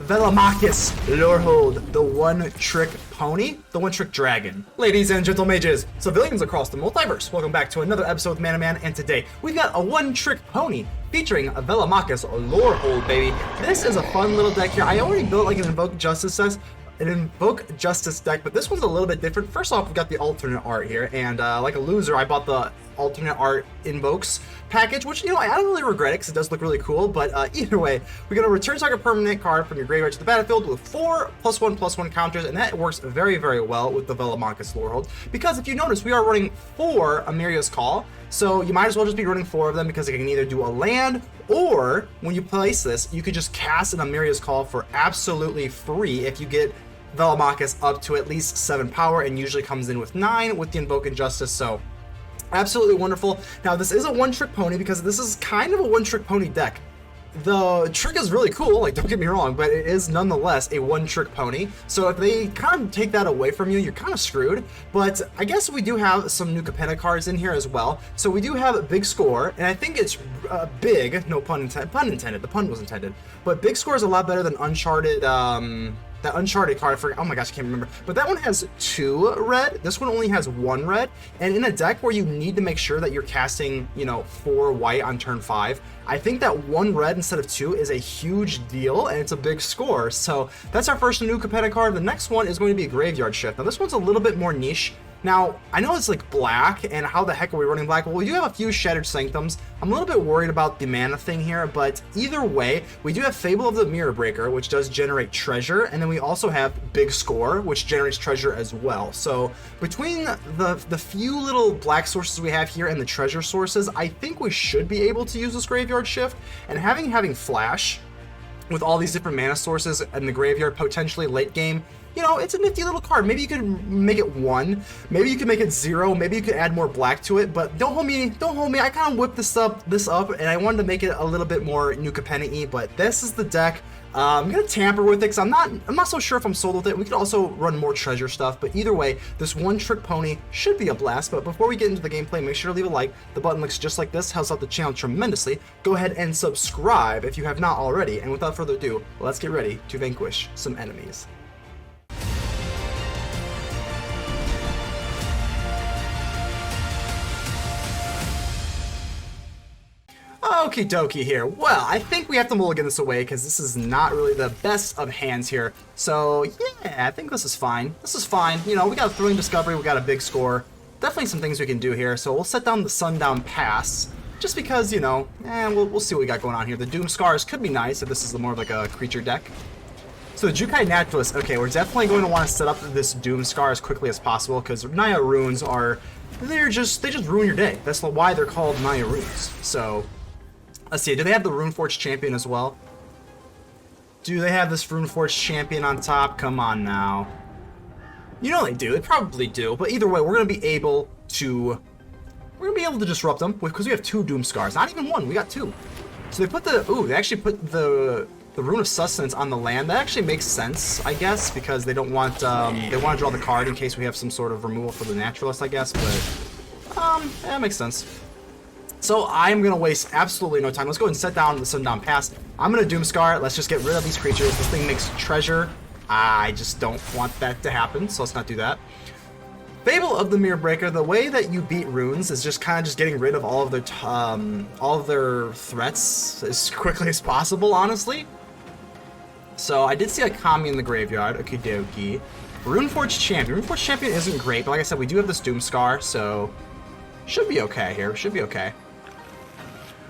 Velomachus Lorehold, the one-trick pony, the one-trick dragon. Ladies and gentlemages, civilians across the multiverse, welcome back to another episode of Man to Man, and today we've got a one-trick pony featuring a Velomachus Lorehold, baby. This is a fun little deck here. I already built like an Invoke Justice deck, but this one's a little bit different. First off, we've got the alternate art here, and like a loser, I bought the alternate art invokes package, which, you know, I don't really regret it because it does look really cool, but either way, we're going to return target permanent card from your graveyard to the battlefield with 4 +1/+1 counters, and that works very, very well with the Velomachus Lorehold, because if you notice, we are running 4 Emeria's Call, so you might as well just be running 4 of them, because it can either do a land, or when you place this, you could just cast an Emeria's Call for absolutely free if you get Velomachus up to at least 7 power, and usually comes in with 9 with the Invoke Justice, so absolutely wonderful. Now, this is a one-trick pony because this is kind of a one-trick pony deck. The trick is really cool, like, don't get me wrong, but it is nonetheless a one-trick pony. So if they kind of take that away from you, you're kind of screwed. But I guess we do have some new Capenna cards in here as well. So we do have Big Score, and I think it's big, no pun intended, the pun was intended. But Big Score is a lot better than Uncharted, that Uncharted card, oh my gosh, I can't remember. But that one has 2 red, this one only has 1 red. And in a deck where you need to make sure that you're casting, you know, 4 white on turn 5, I think that 1 red instead of 2 is a huge deal, and it's a big score. So that's our first new Capenna card. The next one is going to be a Graveyard Shift. Now this one's a little bit more niche. Now, I know it's like black, and how the heck are we running black? Well, we do have a few Shattered Sanctums. I'm a little bit worried about the mana thing here, but either way, we do have Fable of the Mirror Breaker, which does generate treasure, and then we also have Big Score, which generates treasure as well. So between the few little black sources we have here and the treasure sources, I think we should be able to use this Graveyard Shift, and having Flash with all these different mana sources in the graveyard, potentially late game, you know, it's a nifty little card. Maybe you could make it 1, maybe you could make it 0, maybe you could add more black to it, but don't hold me. I kind of whipped this up, and I wanted to make it a little bit more new Capenna-y, but this is the deck. I'm gonna tamper with it because I'm not so sure if I'm sold with it. We could also run more treasure stuff, but either way, this one-trick pony should be a blast. But before we get into the gameplay, make sure to leave a like. The button looks just like this, helps out the channel tremendously. Go ahead and subscribe if you have not already, and without further ado, let's get ready to vanquish some enemies. Okie dokie here. Well, I think we have to mulligan this away because this is not really the best of hands here. So yeah, I think this is fine. This is fine. You know, we got a thrilling discovery, we got a big score. Definitely some things we can do here. So we'll set down the Sundown Pass just because, you know, we'll see what we got going on here. The Doomskars could be nice if this is more of like a creature deck. So the Jukai Naturalist, okay, we're definitely going to want to set up this Doomskar as quickly as possible because Naya Runes are, they just ruin your day. That's why they're called Naya Runes. So let's see, do they have the Runeforged Champion as well? Do they have this Runeforged Champion on top? Come on now. You know they do, they probably do, but either way, we're gonna be able to disrupt them because we have 2 Doomskars, not even 1, we got 2. So they put they actually put the Rune of Sustenance on the land. That actually makes sense, I guess, because they don't want, they want to draw the card in case we have some sort of removal for the Naturalist, I guess, but, that makes sense. So I'm going to waste absolutely no time. Let's go ahead and set down the Sundown Pass. I'm going to Doomskar. Let's just get rid of these creatures. This thing makes treasure. I just don't want that to happen, so let's not do that. Fable of the Mirror Breaker. The way that you beat runes is just kind of just getting rid of all of their threats as quickly as possible, honestly. So I did see a Kami in the graveyard. Okie dokie. Runeforged Champion. Runeforged Champion isn't great, but like I said, we do have this Doomskar, so should be okay here. Should be okay.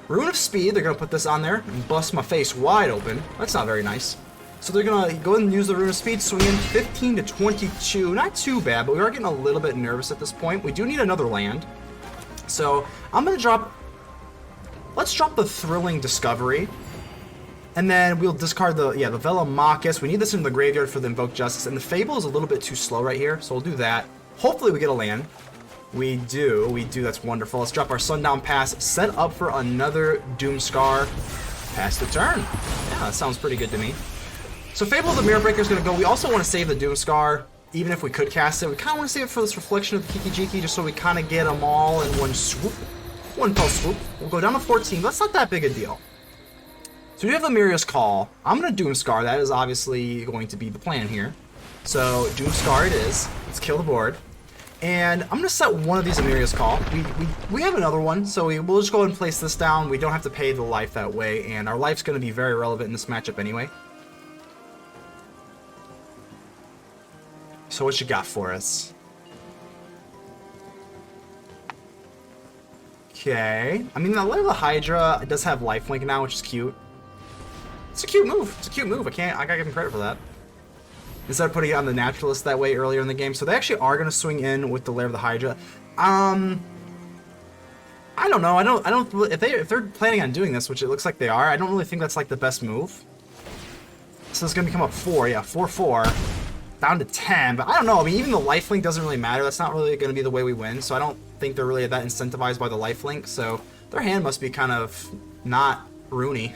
Rune of Speed, they're going to put this on there and bust my face wide open. That's not very nice. So they're going to go ahead and use the Rune of Speed, swing in 15 to 22. Not too bad, but we are getting a little bit nervous at this point. We do need another land. So I'm going to let's drop the Thrilling Discovery. And then we'll discard the Velomachus. We need this in the graveyard for the Invoke Justice. And the Fable is a little bit too slow right here, so we'll do that. Hopefully we get a land. We do, that's wonderful. Let's drop our Sundown Pass, set up for another Doomskar. Pass the turn. Yeah, that sounds pretty good to me. So Fable of the Mirror Breaker is going to go. We also want to save the Doomskar, even if we could cast it. We kind of want to save it for this Reflection of the Kiki-Jiki, just so we kind of get them all in one swoop. One fell swoop. We'll go down to 14. That's not that big a deal. So we have Emeria's Call. I'm going to Doomskar. That is obviously going to be the plan here. So Doomskar it is. Let's kill the board. And I'm going to set one of these Emeria's Call. We have another one, so we'll just go ahead and place this down. We don't have to pay the life that way, and our life's going to be very relevant in this matchup anyway. So what you got for us? Okay. I mean, the Lair of the Hydra does have lifelink now, which is cute. It's a cute move. It's a cute move. I gotta give him credit for that. Instead of putting it on the Naturalist that way earlier in the game. So they actually are gonna swing in with the Lair of the Hydra. I don't know. I don't if they're planning on doing this, which it looks like they are, I don't really think that's like the best move. So it's gonna become a 4, yeah, 4/4. Down to 10, but I don't know. I mean, even the lifelink doesn't really matter. That's not really going to be the way we win, so I don't think they're really that incentivized by the lifelink, so their hand must be kind of not Rooney.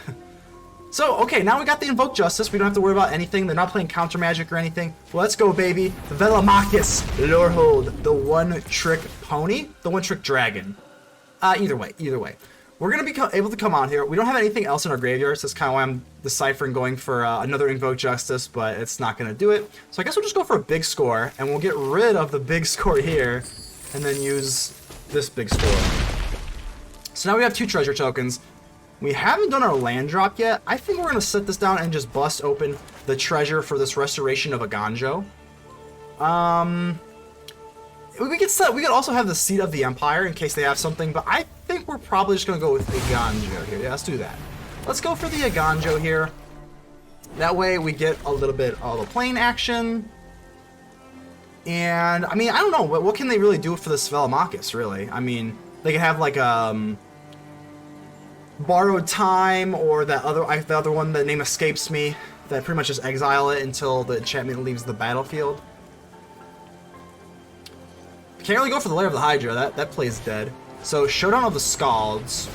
So, okay, now we got the Invoke Justice. We don't have to worry about anything. They're not playing counter magic or anything. Well, let's go, baby. The Velomachus Lorehold, the one-trick pony, the one-trick dragon. Either way. We're going to be able to come out here. We don't have anything else in our graveyard, so that's kind of why I'm deciphering going for another Invoke Justice, but it's not going to do it. So I guess we'll just go for a big score, and we'll get rid of the big score here, and then use this big score. So now we have 2 treasure tokens. We haven't done our land drop yet. I think we're going to set this down and just bust open the treasure for this Restoration of Eiganjo. We could also have the Seat of the Empire in case they have something, but I think we're probably just going to go with Eiganjo here. Yeah, let's do that. Let's go for the Eiganjo here. That way we get a little bit of a plane action. And, I mean, I don't know. What can they really do for this Velomachus, really? I mean, they could have, like, Borrowed Time, or the other one, the name escapes me, that pretty much just exile it until the enchantment leaves the battlefield. Can't really go for the Lair of the Hydra. That play's dead. So, Showdown of the Scalds.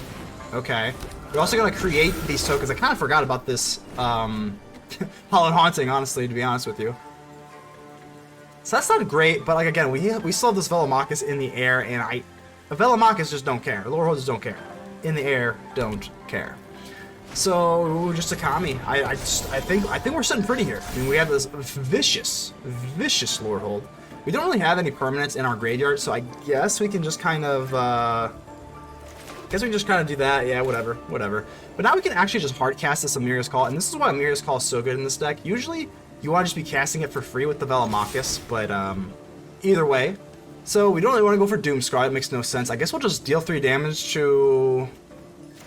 Okay. We're also going to create these tokens. I kind of forgot about this Hallowed Haunting, honestly, to be honest with you. So that's not great, but like again, we still have this Velomachus in the air, and Velomachus just don't care. Lorehold just don't care. In the air, don't care. So just a Kami. I think we're sitting pretty here. I mean, we have this vicious Lorehold. We don't really have any permanents in our graveyard, so I guess we can just kind of, do that. Yeah, whatever. But now we can actually just hard cast this Emeria's Call, and this is why Emeria's Call is so good in this deck. Usually, you want to just be casting it for free with the Velomachus, but either way. So we don't really want to go for Doomskar. It makes no sense. I guess we'll just deal 3 damage to...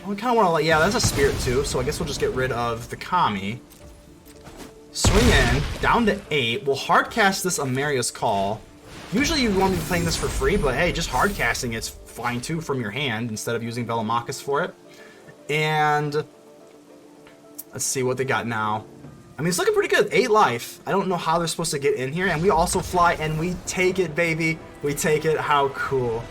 We kind of want to, yeah, that's a Spirit too, so I guess we'll just get rid of the Kami. Swing in, down to 8. We'll hard cast this Emeria's Call. Usually you want to be playing this for free, but hey, just hard casting it's fine too from your hand instead of using Velomachus for it. And let's see what they got now. I mean, it's looking pretty good. 8 life. I don't know how they're supposed to get in here, and we also fly, and we take it, baby. We take it. How cool.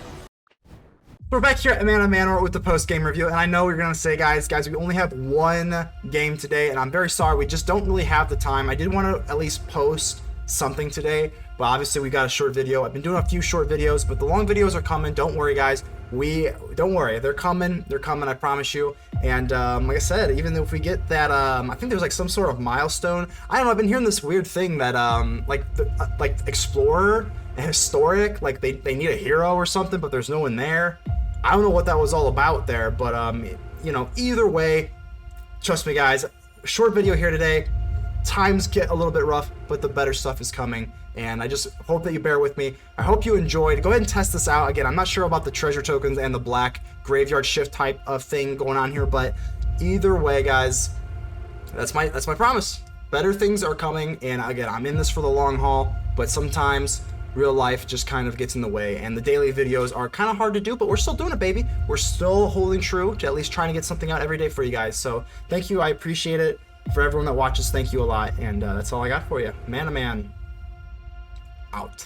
We're back here at Mana Manor with the post-game review, and I know you're going to say, guys, we only have 1 game today, and I'm very sorry. We just don't really have the time. I did want to at least post something today, but obviously we got a short video. I've been doing a few short videos, but the long videos are coming. Don't worry, guys. Don't worry. They're coming. They're coming, I promise you. And like I said, even if we get that, I think there's like some sort of milestone. I don't know. I've been hearing this weird thing that like Explorer and Historic, like they need a hero or something, but there's no one there. I don't know what that was all about there, but you know, either way, trust me, guys. Short video here today. Times get a little bit rough, but the better stuff is coming, and I just hope that you bear with me. I hope you enjoyed. Go ahead and test this out. Again, I'm not sure about the treasure tokens and the black graveyard shift type of thing going on here, but either way, guys, that's my promise. Better things are coming, and again, I'm in this for the long haul, but sometimes real life just kind of gets in the way, and the daily videos are kind of hard to do, but we're still doing it, baby. We're still holding true to at least trying to get something out every day for you guys. So thank you. I appreciate it. For everyone that watches, thank you a lot, and that's all I got for you. Man, out.